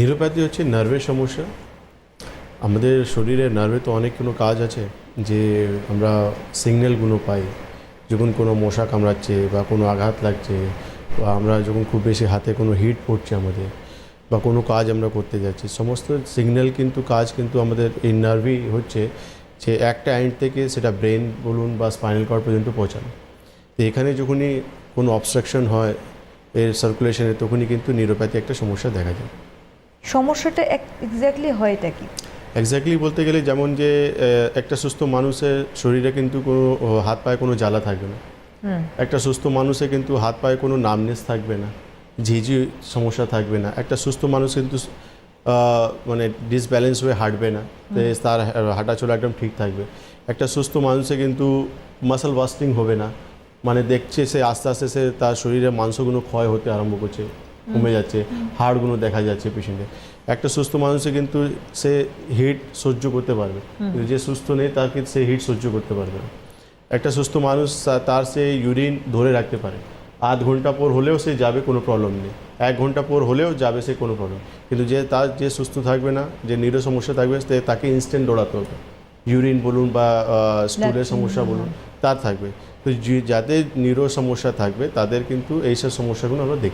Neuropathy হচ্ছে নার্ভের সমস্যা। আমাদের শরীরে নার্ভে তো অনেক কোনো কাজ আছে, যে আমরা সিগন্যালগুলো পাই যখন কোনো মশা কামড়াচ্ছে বা কোনো আঘাত লাগছে, বা আমরা যখন খুব বেশি হাতে কোনো হিট পড়ছে আমাদের, বা কোনো কাজ আমরা করতে যাচ্ছি, সমস্ত সিগন্যাল কিন্তু কাজ কিন্তু আমাদের এই নার্ভই হচ্ছে, যে একটা এন্ড থেকে সেটা ব্রেন বলুন বা স্পাইনাল কর্ড পর্যন্ত পৌঁছানো। তো এখানে যখনই কোনো অবস্ট্রাকশন হয় এর সার্কুলেশনে, তখনই কিন্তু নিউরোপ্যাথি একটা সমস্যা দেখা যায়। সমস্যাটা এক্স্যাক্টলি হয়টা কি? এক্স্যাক্টলি বলতে গেলে যেমন যে একটা সুস্থ মানুষের শরীরে কিন্তু কোনো হাত পায়ে কোনো জ্বালা থাকবে না। একটা সুস্থ মানুষের কিন্তু হাত পায়ে কোনো নামনেস থাকবে না, ঝিঝি সমস্যা থাকবে না। একটা সুস্থ মানুষ কিন্তু মানে ডিসব্যালেন্স হয়ে হাঁটবে না, তো তার হাঁটা চলা একদম ঠিক থাকবে। একটা সুস্থ মানুষে কিন্তু মাসল বাস্টিং হবে না, মানে দেখছে সে আস্তে আস্তে সে তার শরীরের মাংসগুলো ক্ষয় হতে আরম্ভ করছে, কমে যাচ্ছে, হাড়গুলো দেখা যাচ্ছে পেশেন্টে। একটা সুস্থ মানুষে কিন্তু সে হিট সহ্য করতে পারবে, কিন্তু যে সুস্থ নেই তার কিন্তু সে হিট সহ্য করতে পারবে না। একটা সুস্থ মানুষ তার সে ইউরিন ধরে রাখতে পারে, আধ ঘন্টা পর হলেও সে যাবে, কোনো প্রবলেম নেই। 1 ঘন্টা পর হলেও যাবে, সে কোনো প্রবলেম। কিন্তু যে সুস্থ থাকবে না, যে নিউরো সমস্যা থাকবে, তাকে ইনস্ট্যান্ট দৌড়াতে হবে। ইউরিন বলুন বা স্টুলের সমস্যা বলুন, তার থাকবে। তো যাদের নিউরো সমস্যা থাকবে তাদের কিন্তু এইসব সমস্যাগুলো আমরা দেখি।